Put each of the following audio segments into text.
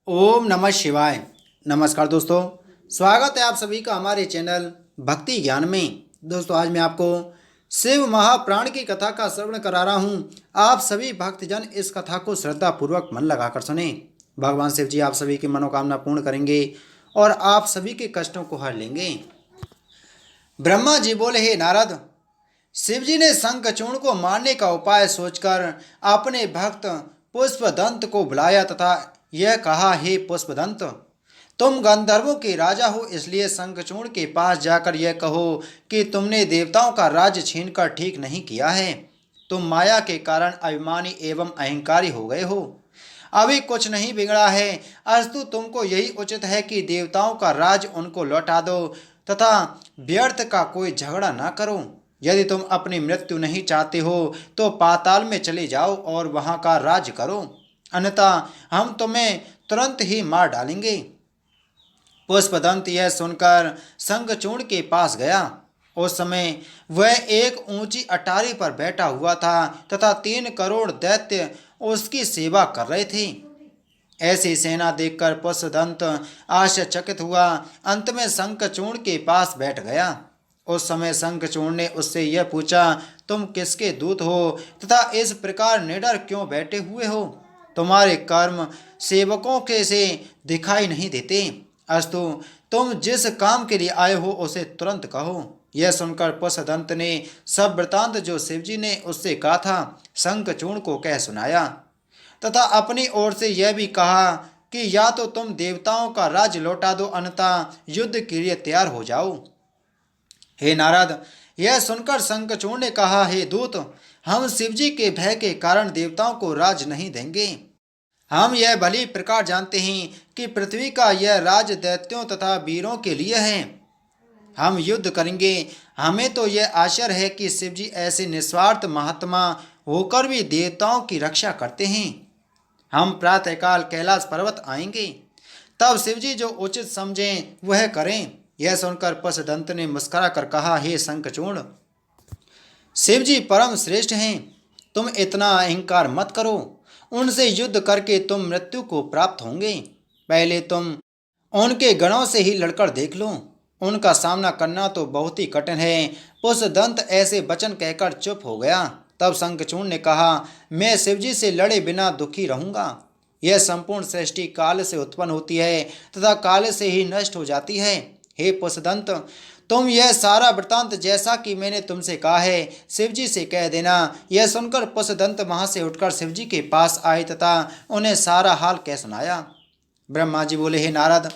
ओम नमः शिवाय। नमस्कार दोस्तों, स्वागत है आप सभी का हमारे चैनल भक्ति ज्ञान में। दोस्तों, आज मैं आपको शिव महाप्राण की कथा का श्रवण करा रहा हूँ। आप सभी भक्तजन इस कथा को श्रद्धा पूर्वक मन लगाकर सुने। भगवान शिव जी आप सभी की मनोकामना पूर्ण करेंगे और आप सभी के कष्टों को हर लेंगे। ब्रह्मा जी बोले, हे नारद, शिव जी ने शंखचूर्ण को मारने का उपाय सोचकर अपने भक्त पुष्पदंत को बुलाया तथा यह कहा, हे पुष्पदंत, तुम गंधर्वों के राजा हो, इसलिए शंखचूर्ण के पास जाकर यह कहो कि तुमने देवताओं का राज्य छीनकर ठीक नहीं किया है। तुम माया के कारण अभिमानी एवं अहंकारी हो गए हो। अभी कुछ नहीं बिगड़ा है, अस्तु तुमको यही उचित है कि देवताओं का राज उनको लौटा दो तथा व्यर्थ का कोई झगड़ा न करो। यदि तुम अपनी मृत्यु नहीं चाहते हो तो पाताल में चले जाओ और वहां का राज करो, अन्यथा हम तुम्हें तुरंत ही मार डालेंगे। पुष्पदंत यह सुनकर शंखचूर्ण के पास गया। उस समय वह एक ऊंची अटारी पर बैठा हुआ था तथा 3 करोड़ दैत्य उसकी सेवा कर रहे थे। ऐसी सेना देखकर पुष्पदंत आश्चर्यचकित हुआ। अंत में शंखचूर्ण के पास बैठ गया। उस समय शंखचूर्ण ने उससे यह पूछा, तुम किसके दूत हो तथा इस प्रकार निडर क्यों बैठे हुए हो? तुम्हारे कर्म सेवकों के से दिखाई नहीं देते। अस्तु, तुम जिस काम के लिए आए हो उसे तुरंत कहो। यह सुनकर पुष्पदंत ने सब वृतांत जो शिवजी ने उससे कहा था शंखचूर्ण को कह सुनाया तथा अपनी ओर से यह भी कहा कि या तो तुम देवताओं का राज्य लौटा दो, अन्यथा युद्ध के लिए तैयार हो जाओ। हे नारद, यह सुनकर शंखचूर्ण ने कहा, हे दूत, हम शिवजी के भय के कारण देवताओं को राज नहीं देंगे। हम यह भली प्रकार जानते हैं कि पृथ्वी का यह राज दैत्यों तथा वीरों के लिए है। हम युद्ध करेंगे। हमें तो यह आश्चर्य है कि शिवजी ऐसे निस्वार्थ महात्मा होकर भी देवताओं की रक्षा करते हैं। हम प्रातःकाल कैलाश पर्वत आएंगे, तब शिवजी जो उचित समझें वह करें। यह सुनकर पुष्पदंत ने मुस्कुरा कर कहा, हे शंखचूर्ण, शिवजी परम श्रेष्ठ हैं। तुम इतना अहंकार मत करो। उनसे युद्ध करके तुम मृत्यु को प्राप्त होंगे। पहले तुम उनके गणों से ही लड़कर देख लो। उनका सामना करना तो बहुत ही कठिन है। पुष्पदंत ऐसे वचन कहकर चुप हो गया। तब शंखचूर्ण ने कहा, मैं शिवजी से लड़े बिना दुखी रहूंगा। यह संपूर्ण सृष्टि काल से उत्पन्न होती है तथा काल से ही नष्ट हो जाती है। हे पुष्पदंत, तुम यह सारा वृतांत जैसा कि मैंने तुमसे कहा है शिवजी से कह देना। यह सुनकर पुष्पदंत वहां से उठकर शिवजी के पास आए तथा उन्हें सारा हाल कह सुनाया। ब्रह्मा जी बोले, हे नारद,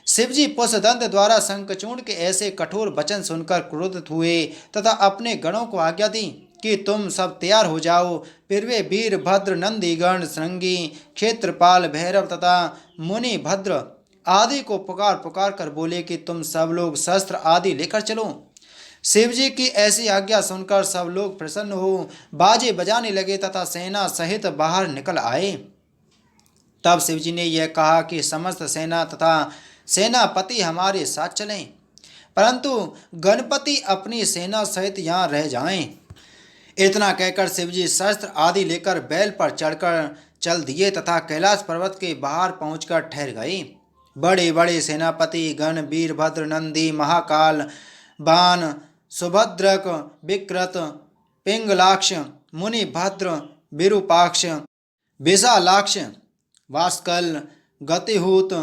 शिवजी पुष्पदंत द्वारा शंखचूर्ण के ऐसे कठोर वचन सुनकर क्रोधित हुए तथा अपने गणों को आज्ञा दी कि तुम सब तैयार हो जाओ। फिर वे वीरभद्र, नंदीगण, श्रृंगी, क्षेत्रपाल, भैरव तथा मुनि भद्र आदि को पुकार पुकार कर बोले कि तुम सब लोग शस्त्र आदि लेकर चलो। शिवजी की ऐसी आज्ञा सुनकर सब लोग प्रसन्न हो बाजे बजाने लगे तथा सेना सहित बाहर निकल आए। तब शिवजी ने यह कहा कि समस्त सेना तथा सेनापति हमारे साथ चलें, परंतु गणपति अपनी सेना सहित यहाँ रह जाएं। इतना कहकर शिवजी शस्त्र आदि लेकर बैल पर चढ़कर चल दिए तथा कैलाश पर्वत के बाहर पहुंचकर ठहर गए। बड़े बड़े सेनापति गण वीरभद्र, नंदी, महाकाल, बान, सुभद्रक, विकृत, पिंगलाक्ष, मुनिभद्र, विरूपाक्ष, विशालाक्ष, वास्कल, गतिहूत,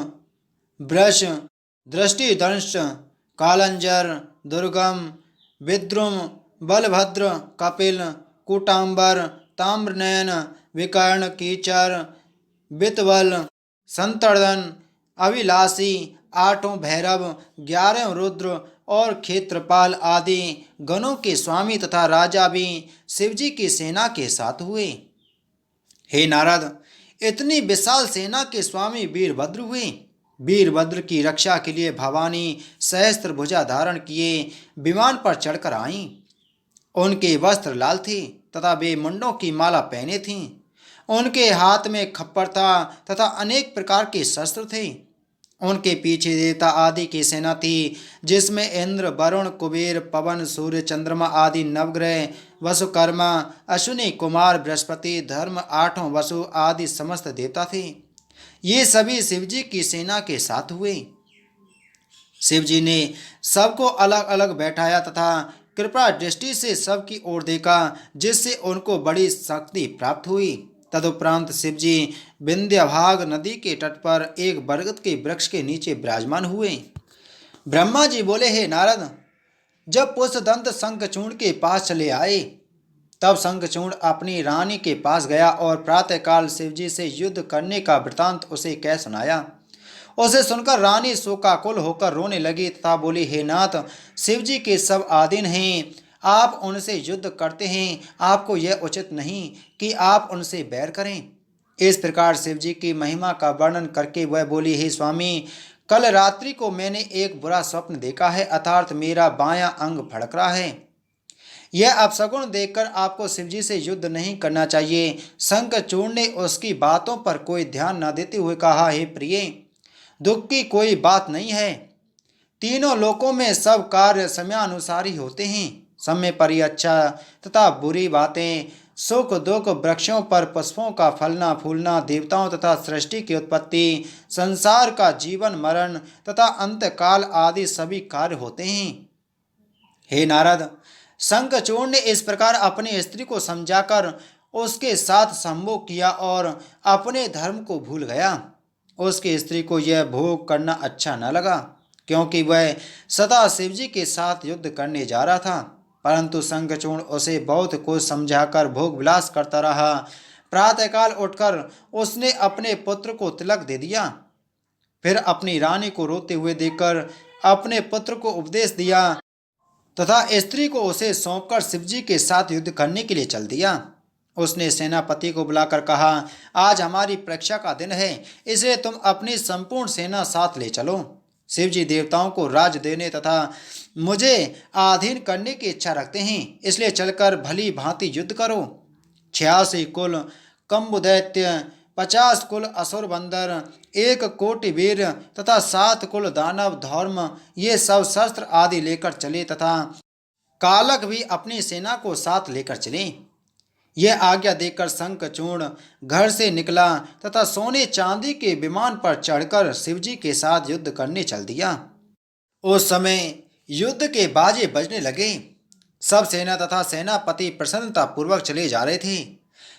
वृष, दृष्टिदंश, कालंजर, दुर्गम, विद्रुम, बलभद्र, कपिल, कुटाम्बर, ताम्रनयन, विकर्ण, कीचर, बितवल, संतर्दन, अभिलाषी, 8 भैरव, 11 रुद्र और क्षेत्रपाल आदि गणों के स्वामी तथा राजा भी शिवजी की सेना के साथ हुए। हे नारद, इतनी विशाल सेना के स्वामी वीरभद्र हुए। वीरभद्र की रक्षा के लिए भवानी सहस्त्र भुजा धारण किए विमान पर चढ़कर आईं। उनके वस्त्र लाल थे तथा वे मुंडों की माला पहने थीं। उनके हाथ में खप्पर था तथा अनेक प्रकार के शस्त्र थे। उनके पीछे देवता आदि की सेना थी, जिसमें इंद्र, वरुण, कुबेर, पवन, सूर्य, चंद्रमा आदि नवग्रह, वसुकर्मा, अश्विनी कुमार, बृहस्पति, धर्म, 8 वसु आदि समस्त देवता थे। ये सभी शिवजी की सेना के साथ हुए। शिवजी ने सबको अलग अलग बैठाया तथा कृपा दृष्टि से सबकी ओर देखा, जिससे उनको बड़ी शक्ति प्राप्त हुई। तदुपरांत शिवजी विंध्यभाग नदी के तट पर एक बरगद के वृक्ष के नीचे विराजमान हुए। ब्रह्मा जी बोले, हे नारद, जब पुष्पदंत शंखचूर्ण के पास चले आए, तब शंखचूर्ण अपनी रानी के पास गया और प्रातःकाल शिवजी से युद्ध करने का वृतांत उसे कह सुनाया। उसे सुनकर रानी शोकाकुल होकर रोने लगी तथा बोली, हे नाथ, शिवजी के सब आधीन हैं, आप उनसे युद्ध करते हैं, आपको यह उचित नहीं कि आप उनसे बैर करें। इस प्रकार शिवजी की महिमा का वर्णन करके वह बोली, हे स्वामी, कल रात्रि को मैंने एक बुरा स्वप्न देखा है, अर्थात मेरा बायां अंग फड़क रहा है। यह अपशकुन देखकर आपको शिवजी से युद्ध नहीं करना चाहिए। शंखचूर्ण ने उसकी बातों पर कोई ध्यान न देते हुए कहा, हे प्रिय, दुख की कोई बात नहीं है। तीनों लोकों में सब कार्य समयानुसार ही होते हैं। समय पर ही अच्छा तथा बुरी बातें, सुख दुख, वृक्षों पर पुष्पों का फलना फूलना, देवताओं तथा सृष्टि की उत्पत्ति, संसार का जीवन मरण तथा अंतकाल आदि सभी कार्य होते हैं। हे नारद, शंखचूर्ण ने इस प्रकार अपनी स्त्री को समझाकर उसके साथ संभोग किया और अपने धर्म को भूल गया। उसकी स्त्री को यह भोग करना अच्छा न लगा, क्योंकि वह सदा शिवजी के साथ युद्ध करने जा रहा था। परंतु शंखचूर्ण उसे बहुत कुछ समझाकर भोग विलास करता रहा। प्रातःकाल उठकर उसने अपने पुत्र को तिलक दे दिया। फिर अपनी रानी को रोते हुए देखकर अपने पुत्र को उपदेश दिया तथा स्त्री को उसे सौंपकर शिवजी के साथ युद्ध करने के लिए चल दिया। उसने सेनापति को बुलाकर कहा, आज हमारी परीक्षा का दिन है, इसलिए तुम अपनी संपूर्ण सेना साथ ले चलो। शिवजी देवताओं को राज देने तथा मुझे आधीन करने की इच्छा रखते हैं, इसलिए चलकर भली भांति युद्ध करो। 86 कुल कंबुदैत्य, 50 कुल असुर बंदर, 1 कोटि वीर तथा 7 कुल दानव धर्म, ये सब शस्त्र आदि लेकर चले तथा कालक भी अपनी सेना को साथ लेकर चले। यह आज्ञा देकर शंखचूर्ण घर से निकला तथा सोने चांदी के विमान पर चढ़कर शिवजी के साथ युद्ध करने चल दिया। उस समय युद्ध के बाजे बजने लगे। सब सेना तथा सेनापति प्रसन्नता पूर्वक चले जा रहे थे।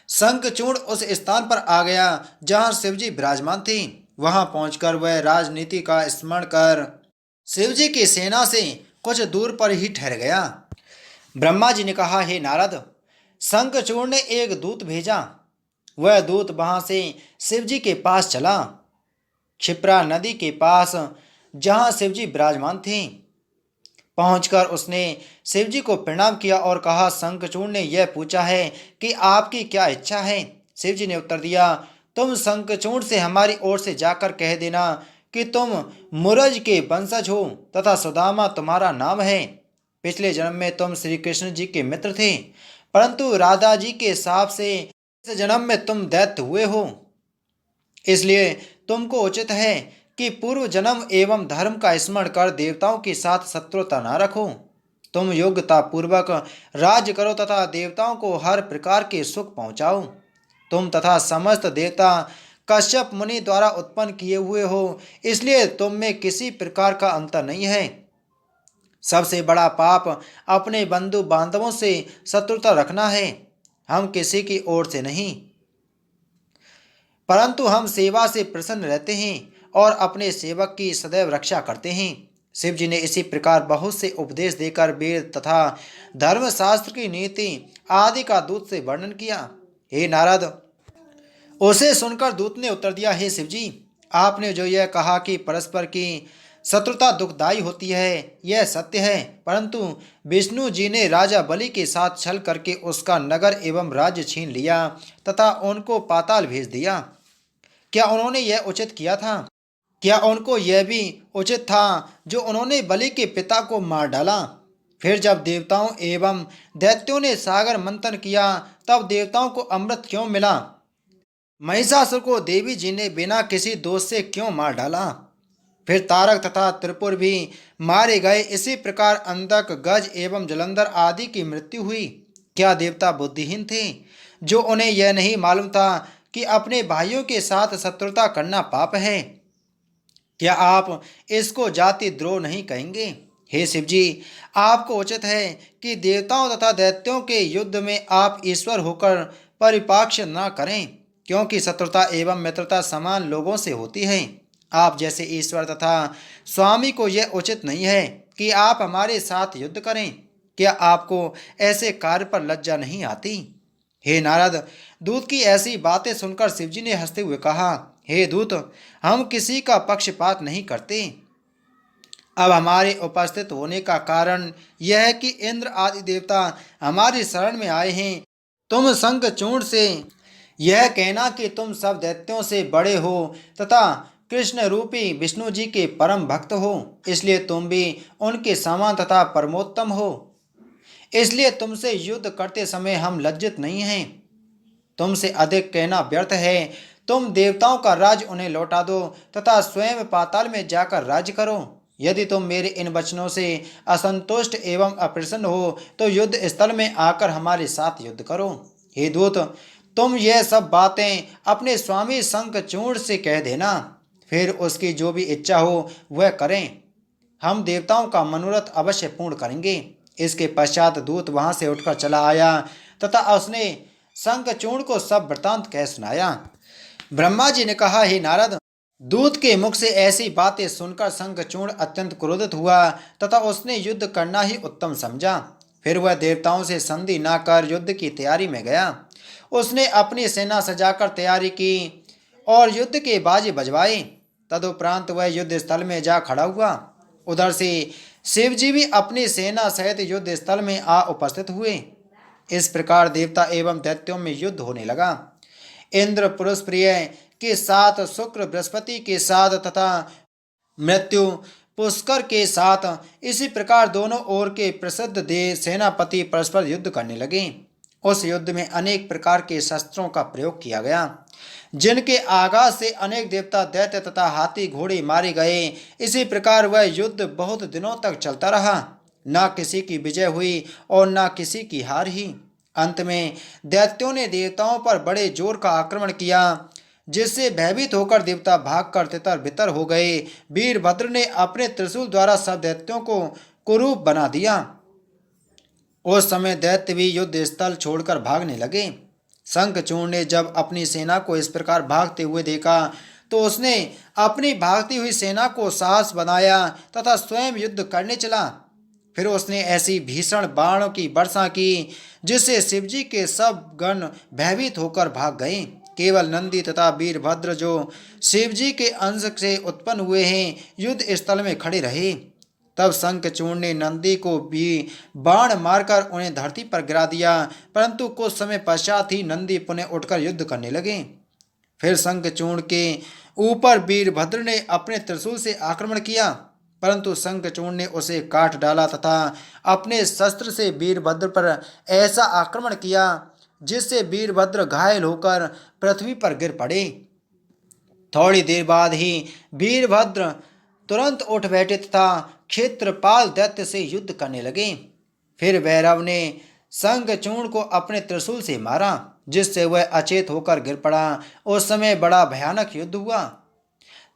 शंखचूर्ण उस स्थान पर आ गया जहां शिवजी विराजमान थे। वहां पहुंचकर वह राजनीति का स्मरण कर शिवजी की सेना से कुछ दूर पर ही ठहर गया। ब्रह्मा जी ने कहा, हे नारद, शंखचूर्ण ने एक दूत भेजा। वह दूत वहां से शिवजी के पास चला। क्षिप्रा नदी के पास जहां शिवजी विराजमान थे पहुंचकर उसने शिवजी को प्रणाम किया और कहा, शंखचूर्ण ने यह पूछा है कि आपकी क्या इच्छा है। शिवजी ने उत्तर दिया, तुम शंखचूर्ण से हमारी ओर से जाकर कह देना कि तुम मुरज के वंशज हो तथा सुदामा तुम्हारा नाम है। पिछले जन्म में तुम श्री कृष्ण जी के मित्र थे, परंतु राधा जी के हिसाब से इस जन्म में तुम दैत्य हुए हो। इसलिए तुमको उचित है कि पूर्व जन्म एवं धर्म का स्मरण कर देवताओं के साथ शत्रुता न रखो। तुम योग्यता पूर्वक राज्य करो तथा देवताओं को हर प्रकार के सुख पहुंचाओ। तुम तथा समस्त देवता कश्यप मुनि द्वारा उत्पन्न किए हुए हो, इसलिए तुम में किसी प्रकार का अंतर नहीं है। सबसे बड़ा पाप अपने बंधु बांधवों से शत्रुता रखना है। हम किसी की ओर से नहीं, परंतु हम सेवा से प्रसन्न रहते हैं और अपने सेवक की सदैव रक्षा करते हैं। शिव जी ने इसी प्रकार बहुत से उपदेश देकर वेद तथा धर्मशास्त्र की नीति आदि का दूत से वर्णन किया। हे नारद, उसे सुनकर दूत ने उत्तर दिया, हे शिव जी, आपने जो यह कहा कि परस्पर की शत्रुता दुखदायी होती है, यह सत्य है, परंतु विष्णु जी ने राजा बलि के साथ छल करके उसका नगर एवं राज्य छीन लिया तथा उनको पाताल भेज दिया। क्या उन्होंने यह उचित किया था? क्या उनको यह भी उचित था जो उन्होंने बलि के पिता को मार डाला? फिर जब देवताओं एवं दैत्यों ने सागर मंथन किया तब देवताओं को अमृत क्यों मिला? महिषासुर को देवी जी ने बिना किसी दोष से क्यों मार डाला? फिर तारक तथा त्रिपुर भी मारे गए। इसी प्रकार अंधक, गज एवं जलंधर आदि की मृत्यु हुई। क्या देवता बुद्धिहीन थे जो उन्हें यह नहीं मालूम था कि अपने भाइयों के साथ शत्रुता करना पाप है? क्या आप इसको जाति द्रोह नहीं कहेंगे? हे शिव जी, आपको उचित है कि देवताओं तथा दैत्यों के युद्ध में आप ईश्वर होकर परिपाक्ष न करें, क्योंकि शत्रुता एवं मित्रता समान लोगों से होती है। आप जैसे ईश्वर तथा स्वामी को यह उचित नहीं है कि आप हमारे साथ युद्ध करें। क्या आपको ऐसे कार्य पर लज्जा नहीं आती? हे नारद, दूत की ऐसी बातें सुनकर शिवजी ने हंसते हुए कहा, हे दूत, हम किसी का पक्षपात नहीं करते। अब हमारे उपस्थित होने का कारण यह है कि इंद्र आदि देवता हमारी शरण में आए हैं। तुम शंखचूड़ से यह कहना कि तुम सब दैत्यों से बड़े हो तथा कृष्ण रूपी विष्णु जी के परम भक्त हो, इसलिए तुम भी उनके समान तथा परमोत्तम हो। इसलिए तुमसे युद्ध करते समय हम लज्जित नहीं हैं। तुमसे अधिक कहना व्यर्थ है। तुम देवताओं का राज उन्हें लौटा दो तथा स्वयं पाताल में जाकर राज्य करो। यदि तुम मेरे इन वचनों से असंतुष्ट एवं अप्रसन्न हो तो युद्ध स्थल में आकर हमारे साथ युद्ध करो। हे दूत, तुम यह सब बातें अपने स्वामी शंखचूड़ से कह देना, फिर उसकी जो भी इच्छा हो वह करें। हम देवताओं का मनोरथ अवश्य पूर्ण करेंगे। इसके पश्चात दूत वहां से उठकर चला आया तथा उसने शंखचूड़ को सब वृतांत कह सुनाया। ब्रह्मा जी ने कहा, हे नारद, दूत के मुख से ऐसी बातें सुनकर शंखचूड़ अत्यंत क्रोधित हुआ तथा उसने युद्ध करना ही उत्तम समझा। फिर वह देवताओं से संधि न कर युद्ध की तैयारी में गया। उसने अपनी सेना सजाकर तैयारी की और युद्ध के बाजे बजवाए। तदुपरांत वह युद्ध स्थल में जा खड़ा हुआ। उधर से शिवजी भी अपनी सेना सहित युद्ध स्थल में आ उपस्थित हुए। इस प्रकार देवता एवं दैत्यों में युद्ध होने लगा। इंद्र पुरुष प्रिय के साथ, शुक्र बृहस्पति के साथ तथा मृत्यु पुष्कर के साथ, इसी प्रकार दोनों ओर के प्रसिद्ध देव सेनापति परस्पर युद्ध करने लगे। उस युद्ध में अनेक प्रकार के शस्त्रों का प्रयोग किया गया, जिनके आघात से अनेक देवता, दैत्य तथा हाथी घोड़े मारे गए। इसी प्रकार वह युद्ध बहुत दिनों तक चलता रहा। न किसी की विजय हुई और न किसी की हार ही। अंत में दैत्यों ने देवताओं पर बड़े जोर का आक्रमण किया, जिससे भयभीत होकर देवता भागकर तितर बितर हो गए। वीरभद्र ने अपने त्रिशूल द्वारा सब दैत्यों को कुरूप बना दिया। उस समय दैत्य भी युद्ध स्थल छोड़कर भागने लगे। शंखचूड़ ने जब अपनी सेना को इस प्रकार भागते हुए देखा तो उसने अपनी भागती हुई सेना को साहस बनाया तथा स्वयं युद्ध करने चला। फिर उसने ऐसी भीषण बाणों की वर्षा की जिससे शिवजी के सब गण भयभीत होकर भाग गए। केवल नंदी तथा वीरभद्र, जो शिवजी के अंश से उत्पन्न हुए हैं, युद्ध स्थल में खड़े रहे। तब शंखचूड़ ने नंदी को भी बाण मारकर उन्हें धरती पर गिरा दिया, परंतु कुछ समय पश्चात ही नंदी पुनः उठकर युद्ध करने लगे। फिर शंखचूड़ के ऊपर वीरभद्र ने अपने त्रिशूल से आक्रमण किया, परंतु शंखचूड़ ने उसे काट डाला तथा अपने शस्त्र से वीरभद्र पर ऐसा आक्रमण किया जिससे वीरभद्र घायल होकर पृथ्वी पर गिर पड़े। थोड़ी देर बाद ही वीरभद्र तुरंत उठ बैठे तथा क्षेत्रपाल दैत्य से युद्ध करने लगे। फिर भैरव ने शंखचूड़ को अपने त्रिशूल से मारा, जिससे वह अचेत होकर गिर पड़ा। उस समय बड़ा भयानक युद्ध हुआ।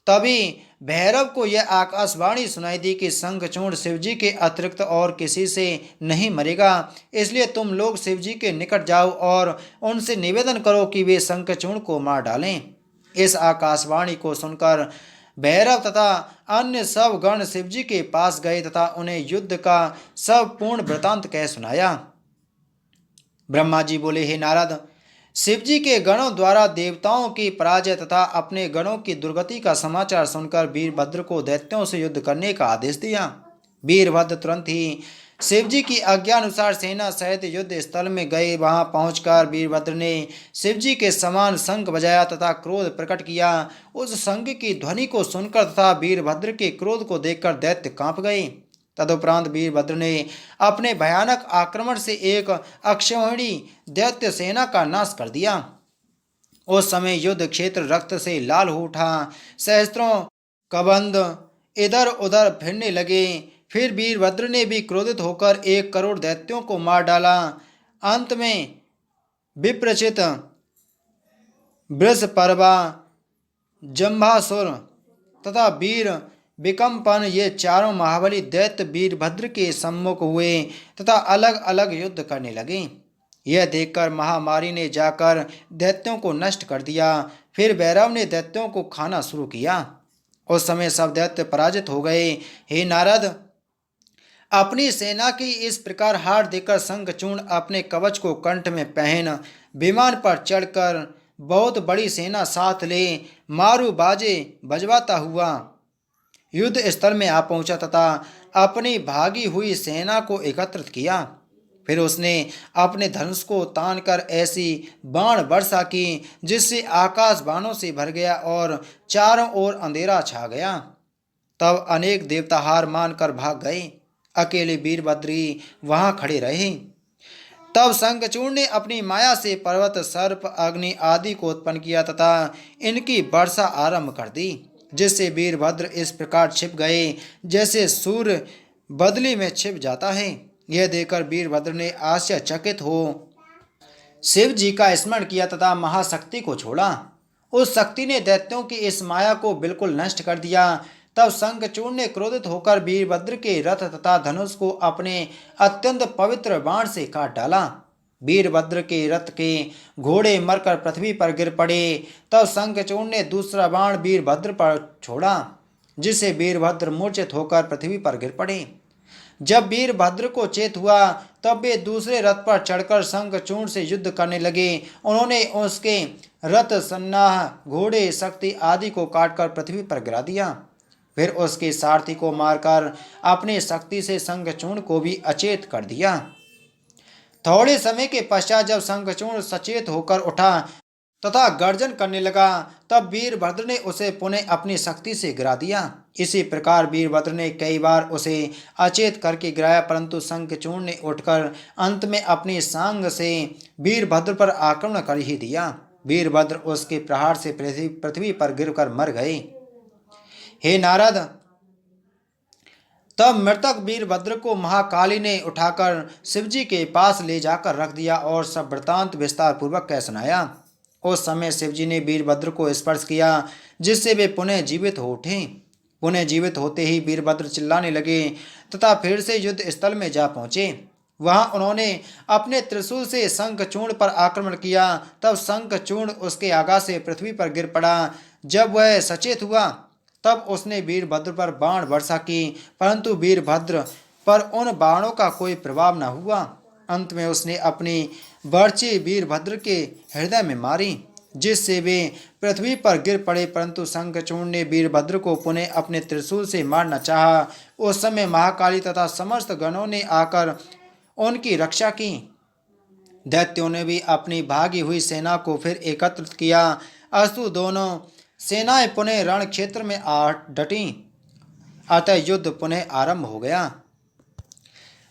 तभी भैरव को यह आकाशवाणी सुनाई दी कि शंखचूड़ शिवजी के अतिरिक्त और किसी से नहीं मरेगा, इसलिए तुम लोग शिवजी के निकट जाओ और उनसे निवेदन करो कि वे शंखचूड़ को मार डालें। इस आकाशवाणी को सुनकर भैरव तथा अन्य सब गण शिवजी के पास गए तथा उन्हें युद्ध का सब पूर्ण वृतांत कह सुनाया। ब्रह्मा जी बोले, हे नारद, शिवजी के गणों द्वारा देवताओं की पराजय तथा अपने गणों की दुर्गति का समाचार सुनकर वीरभद्र को दैत्यों से युद्ध करने का आदेश दिया। वीरभद्र तुरंत ही शिवजी की आज्ञा अनुसार सेना सहित युद्ध स्थल में गए। वहां पहुंचकर वीरभद्र ने शिवजी के समान शंख बजाया तथा क्रोध प्रकट किया। उस शंख की ध्वनि को सुनकर तथा वीरभद्र के क्रोध को देखकर दैत्य कांप गए। तदुपरांत वीरभद्र ने अपने भयानक आक्रमण से एक अक्षौहिणी दैत्य सेना का नाश कर दिया। उस समय युद्ध क्षेत्र रक्त से लाल हो उठा। सहस्त्रों कबंध इधर उधर फिरने लगे। फिर वीरभद्र ने भी क्रोधित होकर 1 करोड़ दैत्यों को मार डाला। अंत में विप्रचित वृषपर्वा, जम्भासुर तथा वीर विकम्पन, ये चारों महाबली दैत्य वीरभद्र के सम्मुख हुए तथा अलग अलग युद्ध करने लगे। यह देखकर महामारी ने जाकर दैत्यों को नष्ट कर दिया। फिर भैरव ने दैत्यों को खाना शुरू किया। उस समय सब दैत्य पराजित हो गए। हे नारद, अपनी सेना की इस प्रकार हार देकर शंखचूर्ण अपने कवच को कंठ में पहन विमान पर चढ़कर बहुत बड़ी सेना साथ ले मारू बाजे बजवाता हुआ युद्ध स्थल में आ पहुंचा तथा अपनी भागी हुई सेना को एकत्रित किया। फिर उसने अपने धनुष को तानकर ऐसी बाण वर्षा की जिससे आकाश बाणों से भर गया और चारों ओर अंधेरा छा गया। तब अनेक देवता हार मानकर भाग गए। अकेले वीरभद्री वहां खड़े रहे। तब शंखचूर्ण ने अपनी माया से पर्वत, सर्प, अग्नि आदि को उत्पन्न किया तथा इनकी वर्षा आरंभ कर दी, जिससे वीरभद्र इस प्रकार छिप गए जैसे सूर्य बदली में छिप जाता है। यह देखकर वीरभद्र ने आश्चर्यचकित हो शिव जी का स्मरण किया तथा महाशक्ति को छोड़ा। उस शक्ति ने दैत्यों की इस माया को बिल्कुल नष्ट कर दिया। तब शंखचूर्ण ने क्रोधित होकर वीरभद्र के रथ तथा धनुष को अपने अत्यंत पवित्र बाण से काट डाला। वीरभद्र के रथ के घोड़े मरकर पृथ्वी पर गिर पड़े। तब शंखचूर्ण ने दूसरा बाण वीरभद्र पर छोड़ा, जिससे वीरभद्र मूर्छित होकर पृथ्वी पर गिर पड़े। जब वीरभद्र को चेत हुआ तब वे दूसरे रथ पर चढ़कर शंखचूर्ण से युद्ध करने लगे। उन्होंने उसके रथ, सन्नाह, घोड़े, शक्ति आदि को काटकर पृथ्वी पर गिरा दिया। फिर उसके सारथी को मारकर अपनी शक्ति से शंखचूर्ण को भी अचेत कर दिया। थोड़े समय के पश्चात जब शंखचूर्ण सचेत होकर उठा तथा गर्जन करने लगा, तब वीरभद्र ने उसे पुनः अपनी शक्ति से गिरा दिया। इसी प्रकार वीरभद्र ने कई बार उसे अचेत करके गिराया, परंतु शंखचूर्ण ने उठकर अंत में अपनी सांग से वीरभद्र पर आक्रमण कर ही दिया। वीरभद्र उसके प्रहार से पृथ्वी पर गिरकर मर गए। हे नारद, तब मृतक वीरभद्र को महाकाली ने उठाकर शिवजी के पास ले जाकर रख दिया और सब वृतांत विस्तार पूर्वक कह सुनाया। उस समय शिवजी ने वीरभद्र को स्पर्श किया, जिससे वे पुनः जीवित हो उठे। पुनः जीवित होते ही वीरभद्र चिल्लाने लगे तथा फिर से युद्ध स्थल में जा पहुंचे। वहां उन्होंने अपने त्रिशूल से शंखचूर्ण पर आक्रमण किया। तब शंखचूर्ण उसके आघात से पृथ्वी पर गिर पड़ा। जब वह सचेत हुआ तब उसने वीरभद्र पर बाण वर्षा की, परंतु वीरभद्र पर उन बाणों का कोई प्रभाव न हुआ। अंत में उसने अपनी बर्छी वीरभद्र के हृदय में मारी, जिससे वे पृथ्वी पर गिर पड़े, परंतु शंखचूर्ण ने वीरभद्र को पुनः अपने त्रिशूल से मारना चाहा। उस समय महाकाली तथा समस्त गणों ने आकर उनकी रक्षा की। दैत्यों ने भी अपनी भागी हुई सेना को फिर एकत्रित किया। अस्तु दोनों सेनाएं पुनः रण क्षेत्र में आ डटी। अतः युद्ध पुनः आरंभ हो गया।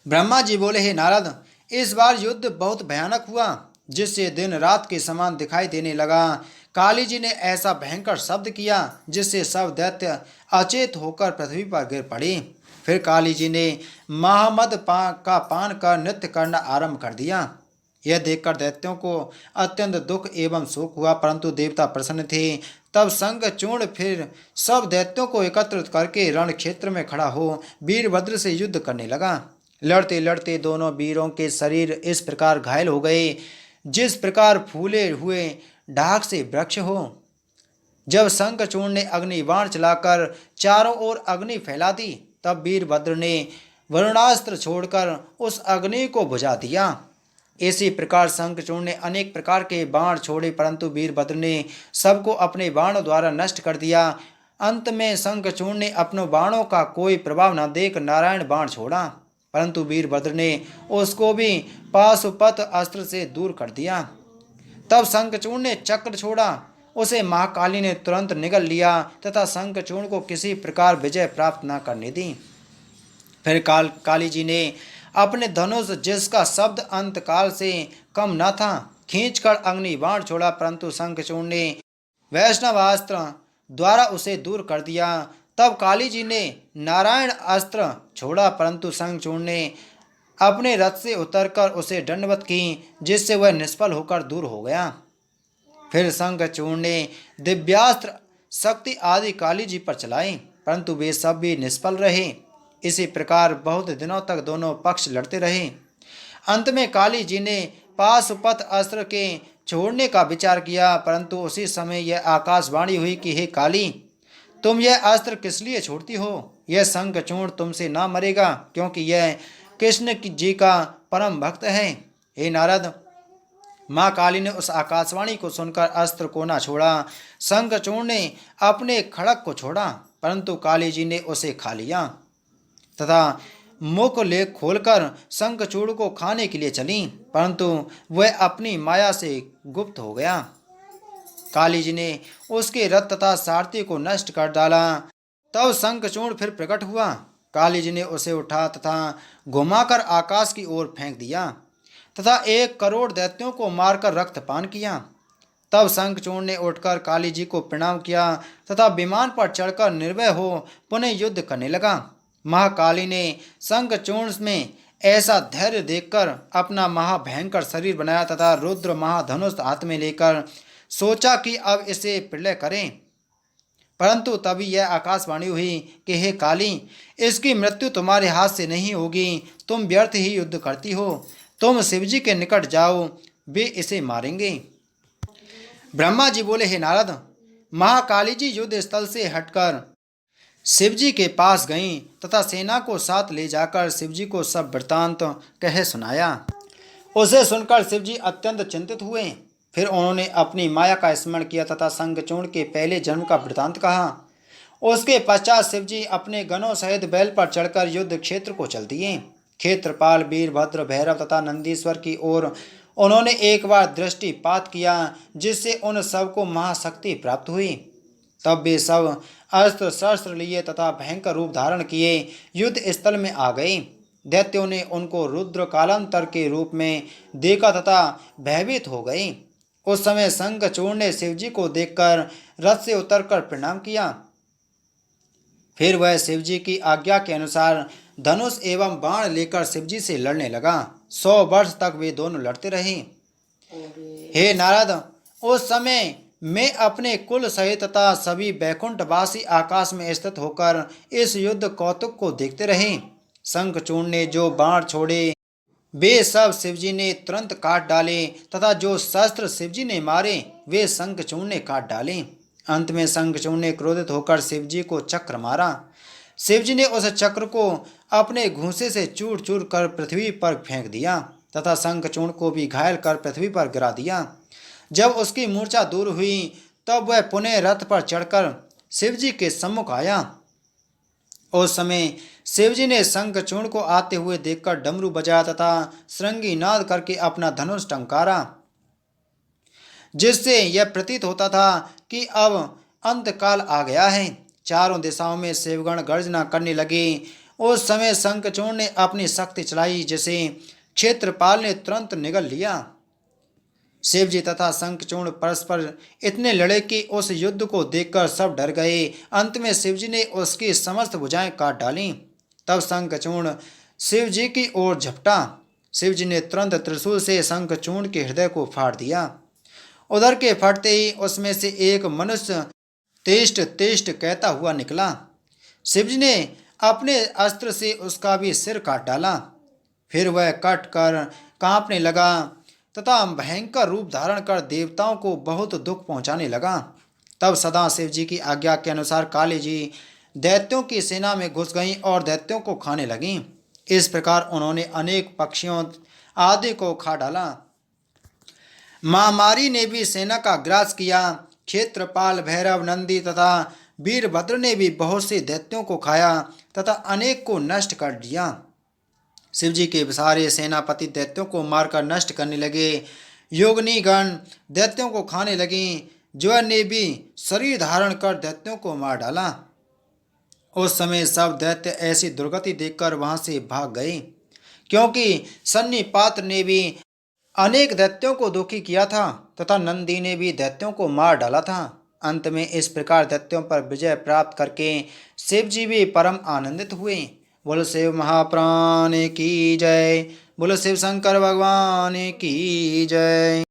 ब्रह्मा जी बोले, हे नारद, इस बार युद्ध बहुत भयानक हुआ, जिससे दिन रात के समान दिखाई देने लगा। काली जी ने ऐसा भयंकर शब्द किया जिससे सब दैत्य अचेत होकर पृथ्वी पर गिर पड़े। फिर काली जी ने महामद का पान कर नृत्य करना आरंभ कर दिया। यह देखकर दैत्यों को अत्यंत दुख एवं शोक हुआ, परंतु देवता प्रसन्न थे। तब शंखचूर्ण फिर सब दैत्यों को एकत्रित करके रण क्षेत्र में खड़ा हो वीरभद्र से युद्ध करने लगा। लड़ते लड़ते दोनों वीरों के शरीर इस प्रकार घायल हो गए जिस प्रकार फूले हुए ढाक से वृक्ष हो। जब शंखचूर्ण ने अग्निबाण चलाकर चारों ओर अग्नि फैला दी, तब वीरभद्र ने वरुणास्त्र छोड़कर उस अग्नि को बुझा दिया। इसी प्रकार शंखचूर्ण ने अनेक प्रकार के बाण छोड़े, परंतु वीरभद्र ने सबको अपने बाणों द्वारा नष्ट कर दिया। अंत में शंखचूर्ण ने अपनों बाणों का कोई प्रभाव न देख नारायण बाण छोड़ा, परंतु वीरभद्र ने उसको भी पाशुपत अस्त्र से दूर कर दिया। तब शंखचूर्ण ने चक्र छोड़ा, उसे महाकाली ने तुरंत निगल लिया तथा शंखचूर्ण को किसी प्रकार विजय प्राप्त न करने दी। फिर काली जी ने अपने धनुष, जिसका शब्द अंतकाल से कम न था, खींचकर अग्निबाण छोड़ा, परंतु शंखचूर्ण ने वैष्णवास्त्र द्वारा उसे दूर कर दिया। तब काली जी ने नारायण अस्त्र छोड़ा, परंतु शंखचूर्ण ने अपने रथ से उतरकर उसे दंडवत की, जिससे वह निष्फल होकर दूर हो गया। फिर शंखचूड़ ने दिव्यास्त्र शक्ति आदि काली जी पर चलाए, परंतु वे सब भी निष्फल रहे। इसी प्रकार बहुत दिनों तक दोनों पक्ष लड़ते रहे। अंत में काली जी ने पाशुपत अस्त्र के छोड़ने का विचार किया, परंतु उसी समय यह आकाशवाणी हुई कि हे काली, तुम यह अस्त्र किस लिए छोड़ती हो? यह शंखचूड़ तुमसे ना मरेगा, क्योंकि यह कृष्ण जी का परम भक्त है। हे नारद, माँ काली ने उस आकाशवाणी को सुनकर अस्त्र को ना छोड़ा। शंखचूड़ ने अपने खड़ग को छोड़ा, परंतु काली जी ने उसे खा लिया तथा मुख ले खोलकर शंखचूड़ को खाने के लिए चली, परंतु वह अपनी माया से गुप्त हो गया। काली जी ने उसके रथ तथा सारथी को नष्ट कर डाला। तब शंखचूड़ फिर प्रकट हुआ। काली जी ने उसे उठा तथा घुमाकर आकाश की ओर फेंक दिया तथा 1 करोड़ दैत्यों को मारकर रक्तपान किया। तब शंखचूड़ ने उठकर काली जी को प्रणाम किया तथा विमान पर चढ़कर निर्भय हो पुनः युद्ध करने लगा। महाकाली ने शंखचूड़ में ऐसा धैर्य देखकर अपना महाभयंकर शरीर बनाया तथा रुद्र महाधनुष हाथ में लेकर सोचा कि अब इसे प्रलय करें। परंतु तभी यह आकाशवाणी हुई कि हे काली, इसकी मृत्यु तुम्हारे हाथ से नहीं होगी, तुम व्यर्थ ही युद्ध करती हो। तुम शिवजी के निकट जाओ, वे इसे मारेंगे। ब्रह्मा जी बोले, हे नारद, महाकाली जी युद्ध स्थल से हटकर शिवजी के पास गईं तथा सेना को साथ ले जाकर शिवजी को सब वृतांत कह सुनाया। उसे सुनकर शिवजी अत्यंत चिंतित हुए। फिर उन्होंने अपनी माया का स्मरण किया तथा शंखचूड़ के पहले जन्म का वृतांत कहा। उसके पश्चात शिवजी अपने गणों सहित बैल पर चढ़कर युद्ध क्षेत्र को चल दिए। क्षेत्रपाल, वीरभद्र, भैरव तथा नंदीश्वर की ओर उन्होंने एक बार दृष्टिपात किया, जिससे उन सबको महाशक्ति प्राप्त हुई। तब वे सब अस्त्र शस्त्र लिए तथा भयंकर रूप धारण किए युद्ध स्थल में आ गए। दैत्यों ने उनको रुद्र कालांतर के रूप में देखा तथा भयभीत हो गए। उस समय शंखचूड़ ने शिवजी को देखकर रथ से उतरकर प्रणाम किया। फिर वह शिवजी की आज्ञा के अनुसार धनुष एवं बाण लेकर शिवजी से लड़ने लगा। 100 वर्ष तक वे दोनों लड़ते रहे। हे नारद, उस समय मैं अपने कुल सहित तथा सभी बैकुंठवासी आकाश में स्थित होकर इस युद्ध कौतुक को देखते रहे। शंखचूड़ ने जो बाण छोड़े वे सब शिवजी ने तुरंत काट डाले तथा जो शस्त्र शिवजी ने मारे वे शंखचूड़ ने काट डाले। अंत में शंखचूड़ ने क्रोधित होकर शिवजी को चक्र मारा। शिवजी ने उस चक्र को अपने घूंसे से चूर चूर कर पृथ्वी पर फेंक दिया तथा शंखचूड़ को भी घायल कर पृथ्वी पर गिरा दिया। जब उसकी मूर्छा दूर हुई तब वह पुनः रथ पर चढ़कर शिवजी के सम्मुख आया। उस समय शिवजी ने शंखचूड़ को आते हुए देखकर डमरू बजाया तथा श्रृंगी नाद करके अपना धनुष टंकारा, जिससे यह प्रतीत होता था कि अब अंतकाल आ गया है। चारों दिशाओं में शिवगण गर्जना करने लगे। उस समय शंखचूड़ ने अपनी शक्ति चलाई, जिसे क्षेत्रपाल ने तुरंत निगल लिया। शिवजी तथा शंखचूड़ परस्पर इतने लड़े कि उस युद्ध को देखकर सब डर गए। अंत में शिवजी ने उसकी समस्त भुजाएं काट डालीं। तब शंखचूड़ शिवजी की ओर झपटा। शिवजी ने तुरंत त्रिशूल से शंखचूड़ के हृदय को फाड़ दिया। उधर के फटते ही उसमें से एक मनुष्य तेष्ट तेष्ट कहता हुआ निकला। शिवजी ने अपने अस्त्र से उसका भी सिर काट डाला। फिर वह कट कर कांपने लगा तथा भयंकर रूप धारण कर देवताओं को बहुत दुख पहुंचाने लगा। तब सदा शिवजी की आज्ञा के अनुसार काली जी दैत्यों की सेना में घुस गईं और दैत्यों को खाने लगीं। इस प्रकार उन्होंने अनेक पक्षियों आदि को खा डाला। महामारी ने भी सेना का ग्रास किया। क्षेत्रपाल, भैरव, नंदी तथा वीरभद्र ने भी बहुत से दैत्यों को खाया तथा अनेक को नष्ट कर दिया। शिवजी के सारे सेनापति दैत्यों को मारकर नष्ट करने लगे। योगिनी गण दैत्यों को खाने लगी। ज्वर ने भी शरीर धारण कर दैत्यों को मार डाला। उस समय सब दैत्य ऐसी दुर्गति देखकर वहां से भाग गए, क्योंकि सन्निपात ने भी अनेक दैत्यों को दुखी किया था तथा नंदी ने भी दैत्यों को मार डाला था। अंत में इस प्रकार दैत्यों पर विजय प्राप्त करके शिवजी भी परम आनंदित हुए। बोलो शिव महाप्राण की जय। बोलो शिव शंकर भगवान की जय।